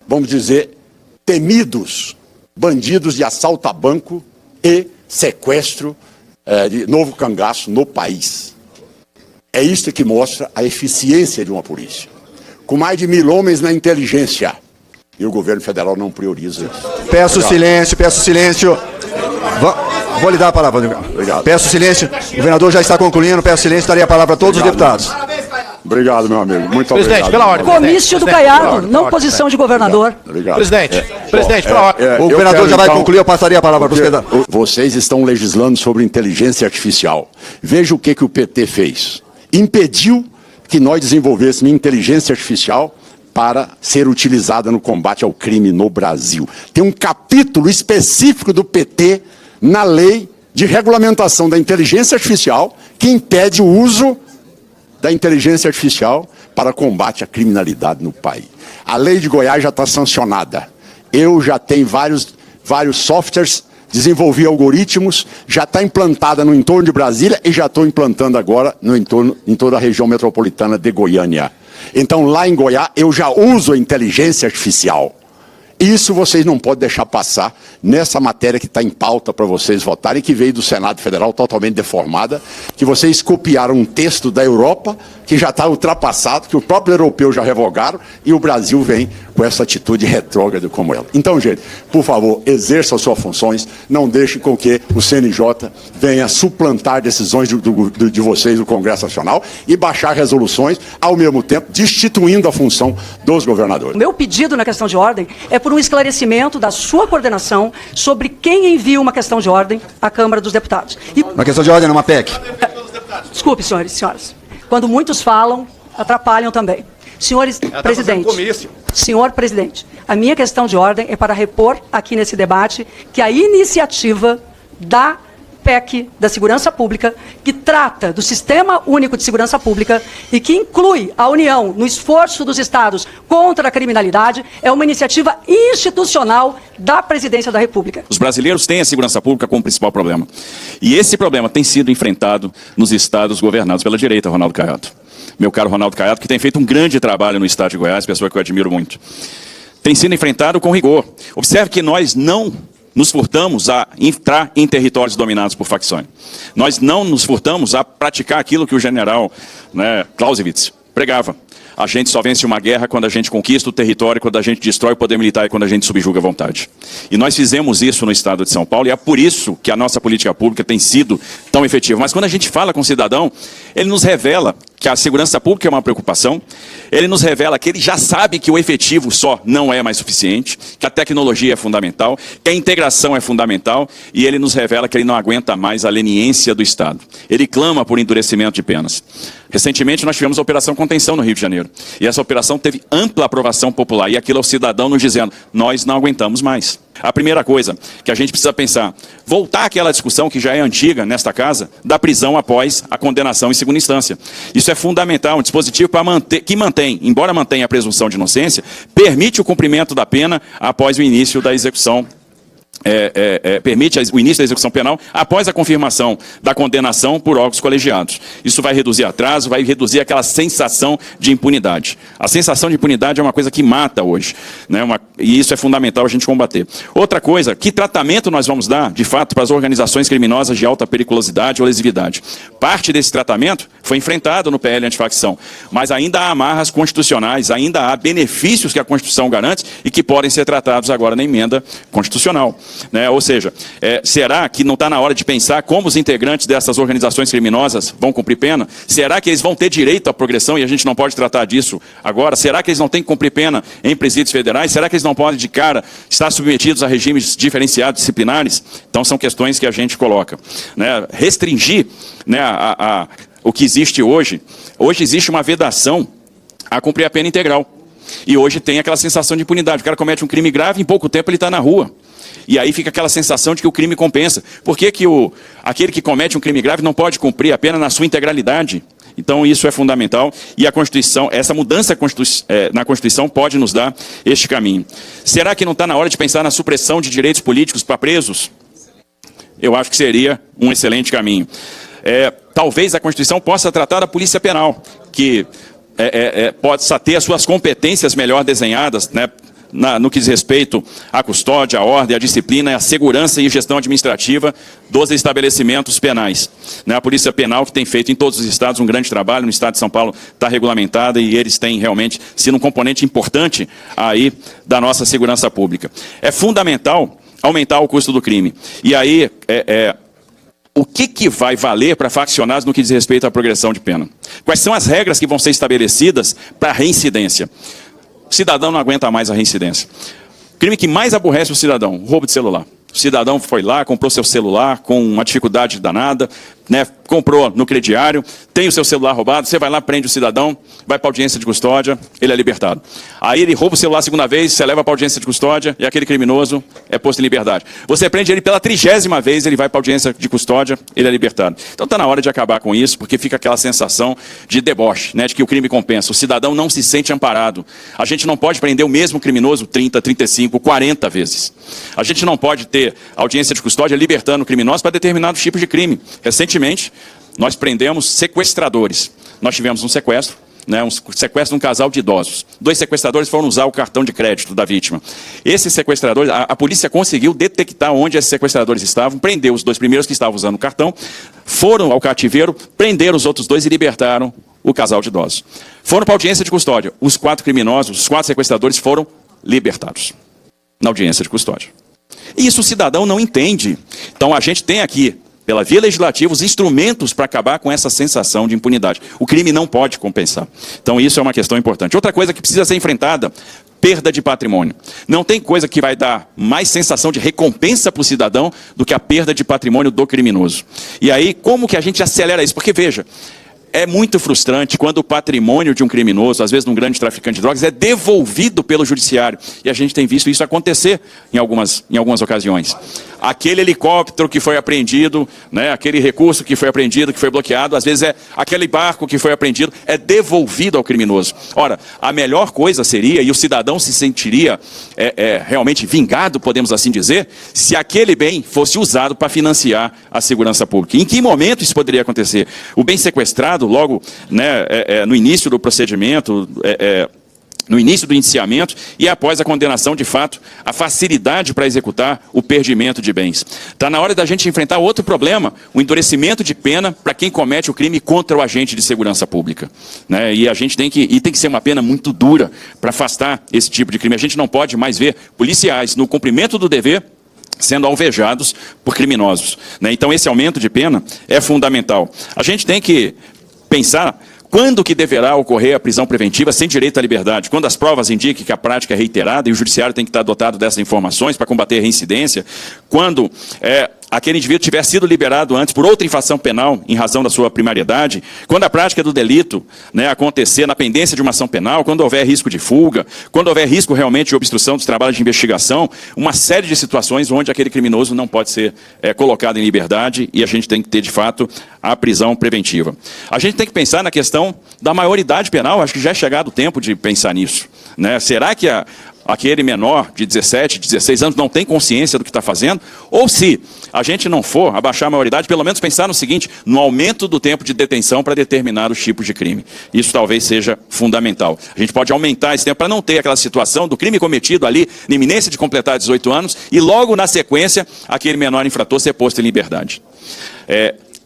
vamos dizer, temidos bandidos de assalto a banco e sequestro de novo cangaço no país. É isso que mostra a eficiência de uma polícia. Com mais de 1000 homens na inteligência. E o governo federal não prioriza isso. Peço silêncio, peço silêncio. Vou lhe dar a palavra. Obrigado. Peço silêncio. O governador já está concluindo. Peço silêncio. Darei a palavra a todos os deputados. Obrigado, meu amigo. Muito Presidente, obrigado. pela ordem. Comício do Caiado, não posição de governador. Obrigado. Presidente, pela ordem. O governador já vai concluir. Eu passaria a palavra para o secretário. Vocês estão legislando sobre inteligência artificial. Veja o que o PT fez. Impediu que nós desenvolvêssemos inteligência artificial para ser utilizada no combate ao crime no Brasil. Tem um capítulo específico do PT na lei de regulamentação da inteligência artificial que impede o uso da inteligência artificial para combate à criminalidade no país. A lei de Goiás já está sancionada. Eu já tenho vários softwares, desenvolvi algoritmos, já está implantada no entorno de Brasília e já estou implantando agora em toda a região metropolitana de Goiânia. Então, lá em Goiás, eu já uso a inteligência artificial. Isso vocês não podem deixar passar nessa matéria que está em pauta para vocês votarem, que veio do Senado Federal totalmente deformada, que vocês copiaram um texto da Europa, que já está ultrapassado, que o próprio europeu já revogaram, e o Brasil vem com essa atitude retrógrada como ela. Então, gente, por favor, exerçam suas funções, não deixem com que o CNJ venha suplantar decisões de vocês do Congresso Nacional e baixar resoluções, ao mesmo tempo, destituindo a função dos governadores. O meu pedido na questão de ordem é por um esclarecimento da sua coordenação sobre quem envia uma questão de ordem à Câmara dos Deputados. Uma questão de ordem numa PEC. Desculpe, senhores e senhoras. Quando muitos falam, atrapalham também. Senhores presidentes, senhor presidente, a minha questão de ordem é para repor aqui nesse debate que a iniciativa da PEC da Segurança Pública, que trata do Sistema Único de Segurança Pública e que inclui a União no esforço dos estados contra a criminalidade, é uma iniciativa institucional da Presidência da República. Os brasileiros têm a segurança pública como principal problema. E esse problema tem sido enfrentado nos estados governados pela direita, Ronaldo Caiado. Meu caro Ronaldo Caiado, que tem feito um grande trabalho no estado de Goiás, pessoa que eu admiro muito. Tem sido enfrentado com rigor. Observe que nós não nos furtamos a entrar em territórios dominados por facções. Nós não nos furtamos a praticar aquilo que o general Clausewitz pregava. A gente só vence uma guerra quando a gente conquista o território, quando a gente destrói o poder militar e quando a gente subjuga a vontade. E nós fizemos isso no estado de São Paulo e é por isso que a nossa política pública tem sido tão efetiva. Mas quando a gente fala com o cidadão, ele nos revela que a segurança pública é uma preocupação, ele nos revela que ele já sabe que o efetivo só não é mais suficiente, que a tecnologia é fundamental, que a integração é fundamental, e ele nos revela que ele não aguenta mais a leniência do Estado. Ele clama por endurecimento de penas. Recentemente nós tivemos a Operação Contenção no Rio de Janeiro, e essa operação teve ampla aprovação popular, e aquilo é o cidadão nos dizendo, nós não aguentamos mais. A primeira coisa que a gente precisa pensar, voltar àquela discussão que já é antiga nesta casa, da prisão após a condenação em segunda instância. Isso é fundamental, um dispositivo que mantém, embora mantenha a presunção de inocência, permite o cumprimento da pena após o início da execução permite o início da execução penal após a confirmação da condenação por órgãos colegiados. Isso vai reduzir atraso, vai reduzir aquela sensação de impunidade. A sensação de impunidade é uma coisa que mata hoje, né? E isso é fundamental a gente combater. Outra coisa, que tratamento nós vamos dar, de fato, para as organizações criminosas de alta periculosidade ou lesividade? Parte desse tratamento Foi enfrentado no PL antifacção, mas ainda há amarras constitucionais, ainda há benefícios que a Constituição garante e que podem ser tratados agora na emenda constitucional, né? Ou seja, será que não está na hora de pensar como os integrantes dessas organizações criminosas vão cumprir pena? Será que eles vão ter direito à progressão e a gente não pode tratar disso agora? Será que eles não têm que cumprir pena em presídios federais? Será que eles não podem, de cara, estar submetidos a regimes diferenciados disciplinares? Então são questões que a gente coloca, né? Restringir, né, o que existe hoje. Hoje existe uma vedação a cumprir a pena integral. E hoje tem aquela sensação de impunidade. O cara comete um crime grave, em pouco tempo ele está na rua. E aí fica aquela sensação de que o crime compensa. Por que aquele que comete um crime grave não pode cumprir a pena na sua integralidade? Então isso é fundamental e a Constituição, essa mudança na Constituição pode nos dar este caminho. Será que não está na hora de pensar na supressão de direitos políticos para presos? Eu acho que seria um excelente caminho. Talvez a Constituição possa tratar da polícia penal, que possa ter as suas competências melhor desenhadas, né, no que diz respeito à custódia, à ordem, à disciplina, à segurança e gestão administrativa dos estabelecimentos penais. Né, a Polícia Penal, que tem feito em todos os estados um grande trabalho, no estado de São Paulo está regulamentada e eles têm realmente sido um componente importante aí da nossa segurança pública. É fundamental aumentar o custo do crime. E aí, o que vai valer para faccionados no que diz respeito à progressão de pena? Quais são as regras que vão ser estabelecidas para a reincidência? O cidadão não aguenta mais a reincidência. O crime que mais aborrece o cidadão, roubo de celular. O cidadão foi lá, comprou seu celular com uma dificuldade danada, né, comprou no crediário, tem o seu celular roubado, você vai lá, prende o cidadão, vai para a audiência de custódia, ele é libertado. Aí ele rouba o celular a segunda vez, você leva para a audiência de custódia e aquele criminoso é posto em liberdade. Você prende ele pela 30ª vez, ele vai para a audiência de custódia, ele é libertado. Então está na hora de acabar com isso, porque fica aquela sensação de deboche, né, de que o crime compensa. O cidadão não se sente amparado. A gente não pode prender o mesmo criminoso 30, 35, 40 vezes. A gente não pode ter audiência de custódia libertando criminosos para determinados tipos de crime. Recentemente, nós prendemos sequestradores. Nós tivemos um sequestro, né, um sequestro de um casal de idosos. 2 sequestradores foram usar o cartão de crédito da vítima. Esses sequestradores, a polícia conseguiu detectar onde esses sequestradores estavam, prendeu os 2 primeiros que estavam usando o cartão, foram ao cativeiro, prenderam os outros 2 e libertaram o casal de idosos. Foram para a audiência de custódia. Os 4 criminosos, os 4 sequestradores foram libertados na audiência de custódia. E isso o cidadão não entende. Então a gente tem aqui, pela via legislativa, os instrumentos para acabar com essa sensação de impunidade. O crime não pode compensar. Então isso é uma questão importante. Outra coisa que precisa ser enfrentada, perda de patrimônio. Não tem coisa que vai dar mais sensação de recompensa para o cidadão do que a perda de patrimônio do criminoso. E aí, como que a gente acelera isso? Porque, veja, é muito frustrante quando o patrimônio de um criminoso, às vezes de um grande traficante de drogas, é devolvido pelo judiciário. E a gente tem visto isso acontecer em algumas ocasiões. Aquele helicóptero que foi apreendido, né, aquele recurso que foi apreendido, que foi bloqueado, às vezes é aquele barco que foi apreendido, é devolvido ao criminoso. Ora, a melhor coisa seria, e o cidadão se sentiria realmente vingado, podemos assim dizer, se aquele bem fosse usado para financiar a segurança pública. Em que momento isso poderia acontecer? O bem sequestrado, logo, né, no início do procedimento, no início do indiciamento e após a condenação, de fato, a facilidade para executar o perdimento de bens. Está na hora da gente enfrentar outro problema, o endurecimento de pena para quem comete o crime contra o agente de segurança pública. Né? E a gente tem que ser uma pena muito dura para afastar esse tipo de crime. A gente não pode mais ver policiais, no cumprimento do dever, sendo alvejados por criminosos. Né? Então esse aumento de pena é fundamental. A gente tem que pensar quando que deverá ocorrer a prisão preventiva sem direito à liberdade? Quando as provas indiquem que a prática é reiterada e o judiciário tem que estar dotado dessas informações para combater a reincidência? Quando aquele indivíduo tiver sido liberado antes por outra infração penal em razão da sua primariedade? Quando a prática do delito, né, acontecer na pendência de uma ação penal? Quando houver risco de fuga? Quando houver risco realmente de obstrução dos trabalhos de investigação? Uma série de situações onde aquele criminoso não pode ser colocado em liberdade e a gente tem que ter, de fato, a prisão preventiva. A gente tem que pensar na questão da maioridade penal. Acho que já é chegado o tempo de pensar nisso. Né? Será que aquele menor de 17, 16 anos não tem consciência do que está fazendo? Ou se a gente não for abaixar a maioridade, pelo menos pensar no seguinte, no aumento do tempo de detenção para determinados tipos de crime. Isso talvez seja fundamental. A gente pode aumentar esse tempo para não ter aquela situação do crime cometido ali, na iminência de completar 18 anos, e logo na sequência, aquele menor infrator ser posto em liberdade.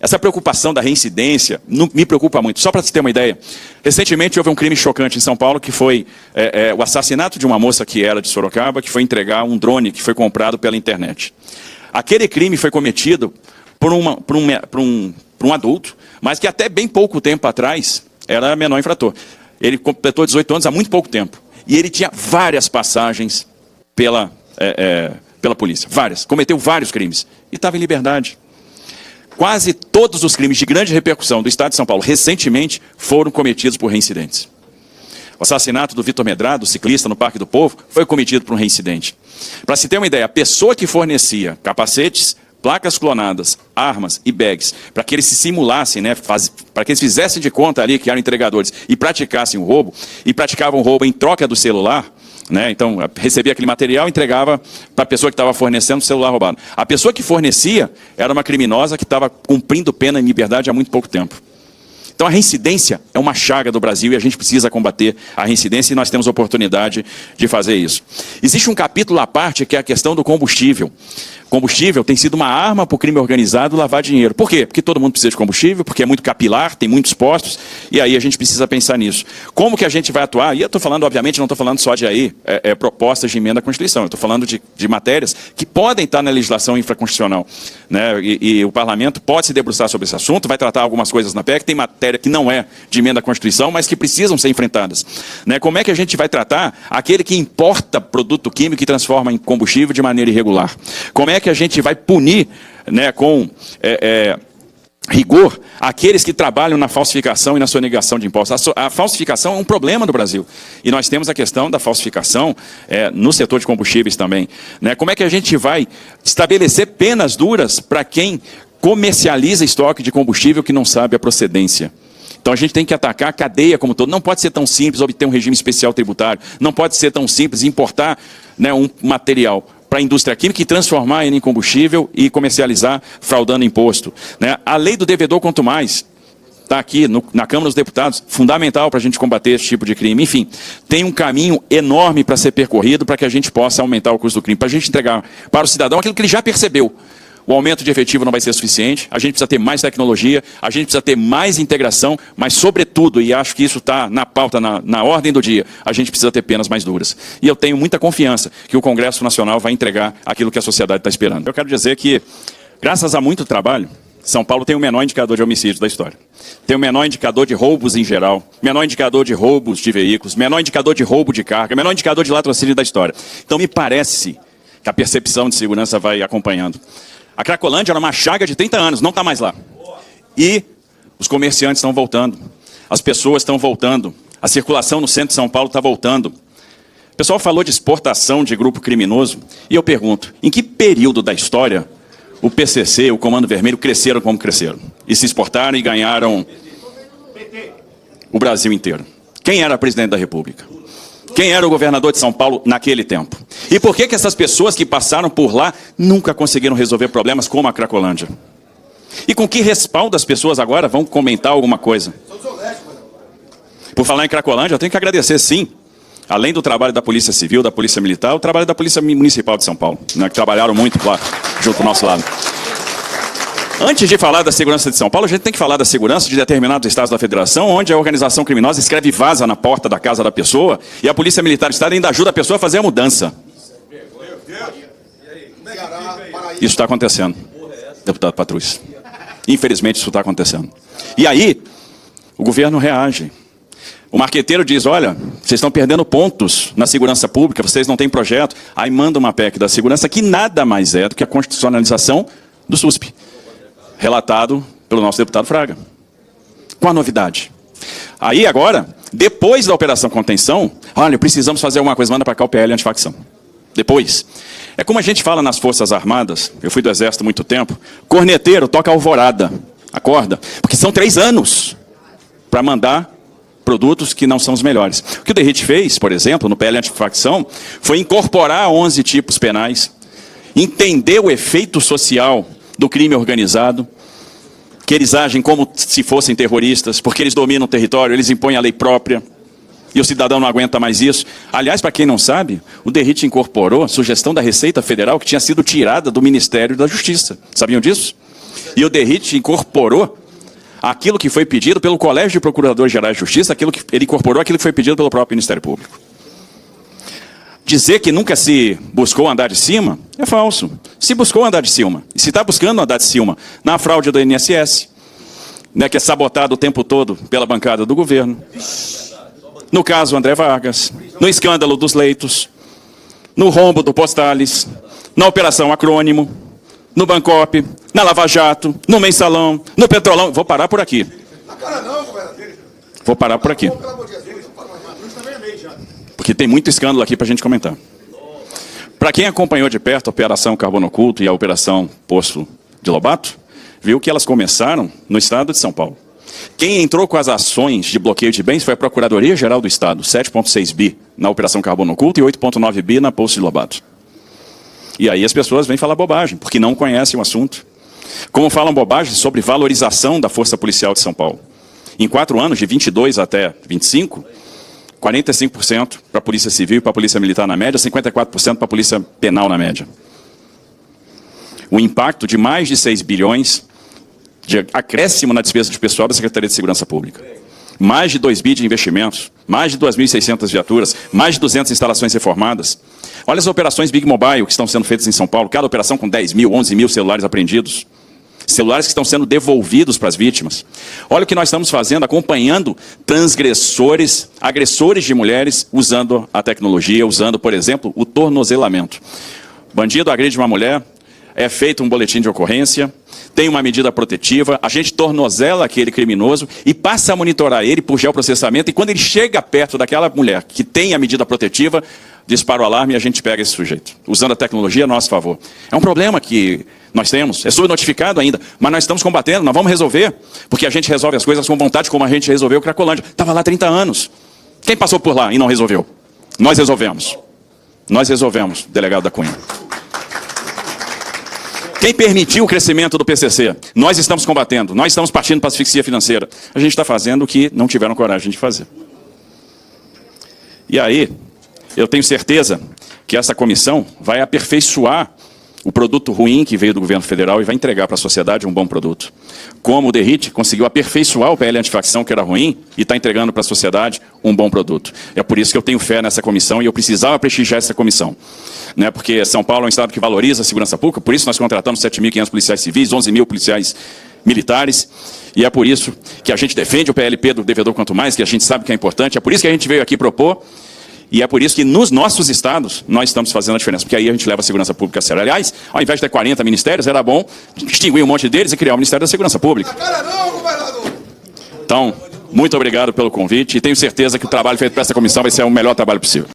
Essa preocupação da reincidência não me preocupa muito. Só para você ter uma ideia, recentemente houve um crime chocante em São Paulo, que foi o assassinato de uma moça que era de Sorocaba, que foi entregar um drone que foi comprado pela internet. Aquele crime foi cometido por um adulto, mas que até bem pouco tempo atrás era menor infrator. Ele completou 18 anos há muito pouco tempo. E ele tinha várias passagens pela polícia. Várias. Cometeu vários crimes. E estava em liberdade. Quase todos os crimes de grande repercussão do Estado de São Paulo, recentemente, foram cometidos por reincidentes. O assassinato do Vitor Medrado, ciclista no Parque do Povo, foi cometido por um reincidente. Para se ter uma ideia, a pessoa que fornecia capacetes, placas clonadas, armas e bags, para que eles se simulassem, né, para que eles fizessem de conta ali que eram entregadores e praticassem o roubo, e praticavam o roubo em troca do celular, né, então recebia aquele material e entregava para a pessoa que estava fornecendo o celular roubado. A pessoa que fornecia era uma criminosa que estava cumprindo pena em liberdade há muito pouco tempo. Então a reincidência é uma chaga do Brasil e a gente precisa combater a reincidência e nós temos oportunidade de fazer isso. Existe um capítulo à parte que é a questão do combustível. Combustível tem sido uma arma para o crime organizado lavar dinheiro. Por quê? Porque todo mundo precisa de combustível, porque é muito capilar, tem muitos postos, e aí a gente precisa pensar nisso. Como que a gente vai atuar? E eu estou falando, obviamente, não estou falando só de propostas de emenda à Constituição, eu estou falando de matérias que podem estar na legislação infraconstitucional, né? E o parlamento pode se debruçar sobre esse assunto, vai tratar algumas coisas na PEC, tem matéria que não é de emenda à Constituição, mas que precisam ser enfrentadas. Né? Como é que a gente vai tratar aquele que importa produto químico e transforma em combustível de maneira irregular? Como é que a gente vai punir, né, com rigor aqueles que trabalham na falsificação e na sonegação de impostos? A falsificação é um problema no Brasil. E nós temos a questão da falsificação no setor de combustíveis também. Né? Como é que a gente vai estabelecer penas duras para quem comercializa estoque de combustível que não sabe a procedência? Então a gente tem que atacar a cadeia como um todo. Não pode ser tão simples obter um regime especial tributário. Não pode ser tão simples importar, né, um material para a indústria química e transformar ele em combustível e comercializar fraudando imposto. Né? A lei do devedor quanto mais está aqui na Câmara dos Deputados, fundamental para a gente combater esse tipo de crime. Enfim, tem um caminho enorme para ser percorrido para que a gente possa aumentar o custo do crime, para a gente entregar para o cidadão aquilo que ele já percebeu. O aumento de efetivo não vai ser suficiente, a gente precisa ter mais tecnologia, a gente precisa ter mais integração, mas sobretudo, e acho que isso está na pauta, na ordem do dia, a gente precisa ter penas mais duras. E eu tenho muita confiança que o Congresso Nacional vai entregar aquilo que a sociedade está esperando. Eu quero dizer que, graças a muito trabalho, São Paulo tem o menor indicador de homicídios da história. Tem o menor indicador de roubos em geral, menor indicador de roubos de veículos, menor indicador de roubo de carga, menor indicador de latrocínio da história. Então me parece que a percepção de segurança vai acompanhando. A Cracolândia era uma chaga de 30 anos, não está mais lá. E os comerciantes estão voltando, as pessoas estão voltando, a circulação no centro de São Paulo está voltando. O pessoal falou de exportação de grupo criminoso, e eu pergunto, em que período da história o PCC, o Comando Vermelho, cresceram como cresceram? E se exportaram e ganharam o Brasil inteiro? Quem era presidente da República? Quem era o governador de São Paulo naquele tempo? E por que essas pessoas que passaram por lá nunca conseguiram resolver problemas como a Cracolândia? E com que respaldo as pessoas agora vão comentar alguma coisa? Por falar em Cracolândia, eu tenho que agradecer, sim, além do trabalho da Polícia Civil, da Polícia Militar, o trabalho da Polícia Municipal de São Paulo, né, que trabalharam muito lá, junto ao nosso lado. Antes de falar da segurança de São Paulo, a gente tem que falar da segurança de determinados estados da federação, onde a organização criminosa escreve vaza na porta da casa da pessoa e a Polícia Militar do Estado ainda ajuda a pessoa a fazer a mudança. Isso está acontecendo, deputado Patrus. Infelizmente, isso está acontecendo. E aí, o governo reage. O marqueteiro diz, olha, vocês estão perdendo pontos na segurança pública, vocês não têm projeto. Aí manda uma PEC da segurança que nada mais é do que a constitucionalização do SUSP, relatado pelo nosso deputado Fraga. Qual a novidade? Aí agora, depois da Operação Contenção, olha, precisamos fazer alguma coisa, manda para cá o PL antifacção. Depois. É como a gente fala nas Forças Armadas, eu fui do Exército há muito tempo, corneteiro, toca alvorada, acorda, porque são 3 anos para mandar produtos que não são os melhores. O que o Derrite fez, por exemplo, no PL antifacção, foi incorporar 11 tipos penais, entender o efeito social do crime organizado, que eles agem como se fossem terroristas, porque eles dominam o território, eles impõem a lei própria, e o cidadão não aguenta mais isso. Aliás, para quem não sabe, o Derrite incorporou a sugestão da Receita Federal que tinha sido tirada do Ministério da Justiça. Sabiam disso? E o DERIT incorporou aquilo que foi pedido pelo Colégio de Procuradores-Gerais de Justiça, ele incorporou aquilo que foi pedido pelo próprio Ministério Público. Dizer que nunca se buscou andar de cima é falso. Se buscou andar de cima, e se está buscando andar de cima na fraude do INSS, né, que é sabotado o tempo todo pela bancada do governo, no caso André Vargas, no escândalo dos leitos, no rombo do Postales, na Operação Acrônimo, no Bancop, na Lava Jato, no Mensalão, no Petrolão. Vou parar por aqui. Vou parar por aqui. Porque tem muito escândalo aqui para a gente comentar. Para quem acompanhou de perto a Operação Carbono Oculto e a Operação Poço de Lobato, viu que elas começaram no estado de São Paulo. Quem entrou com as ações de bloqueio de bens foi a Procuradoria-Geral do Estado, 7,6 bi na Operação Carbono Oculto e 8,9 bi na Poço de Lobato. E aí as pessoas vêm falar bobagem, porque não conhecem o assunto. Como falam bobagem sobre valorização da Força Policial de São Paulo. Em 4 anos, de 22 até 25, 45% para a Polícia Civil e para a Polícia Militar na média, 54% para a Polícia Penal na média. O impacto de mais de 6 bilhões de acréscimo na despesa de pessoal da Secretaria de Segurança Pública. Mais de 2 bi de investimentos, mais de 2.600 viaturas, mais de 200 instalações reformadas. Olha as operações Big Mobile que estão sendo feitas em São Paulo, cada operação com 10 mil, 11 mil celulares apreendidos. Celulares que estão sendo devolvidos para as vítimas. Olha o que nós estamos fazendo, acompanhando transgressores, agressores de mulheres, usando a tecnologia, usando, por exemplo, o tornozelamento. Bandido agride uma mulher, é feito um boletim de ocorrência, tem uma medida protetiva, a gente tornozela aquele criminoso e passa a monitorar ele por geoprocessamento, e quando ele chega perto daquela mulher que tem a medida protetiva, dispara o alarme e a gente pega esse sujeito, usando a tecnologia a nosso favor. É um problema que nós temos, é subnotificado ainda, mas nós estamos combatendo, nós vamos resolver, porque a gente resolve as coisas com vontade, como a gente resolveu o Cracolândia. Estava lá há 30 anos. Quem passou por lá e não resolveu? Nós resolvemos. Nós resolvemos, delegado da Cunha. Quem permitiu o crescimento do PCC? Nós estamos combatendo, nós estamos partindo para a asfixia financeira. A gente está fazendo o que não tiveram coragem de fazer. E aí, eu tenho certeza que essa comissão vai aperfeiçoar o produto ruim que veio do governo federal e vai entregar para a sociedade um bom produto. Como o DERIT conseguiu aperfeiçoar o PL antifacção, que era ruim, e está entregando para a sociedade um bom produto. É por isso que eu tenho fé nessa comissão e eu precisava prestigiar essa comissão. Né? Porque São Paulo é um estado que valoriza a segurança pública, por isso nós contratamos 7.500 policiais civis, 11 mil policiais militares, e é por isso que a gente defende o PLP do devedor quanto mais, que a gente sabe que é importante, é por isso que a gente veio aqui propor. E é por isso que nos nossos estados nós estamos fazendo a diferença, porque aí a gente leva a segurança pública a sério. Aliás, ao invés de ter 40 ministérios, era bom extinguir um monte deles e criar o Ministério da Segurança Pública. Então, muito obrigado pelo convite e tenho certeza que o trabalho feito por essa comissão vai ser o melhor trabalho possível.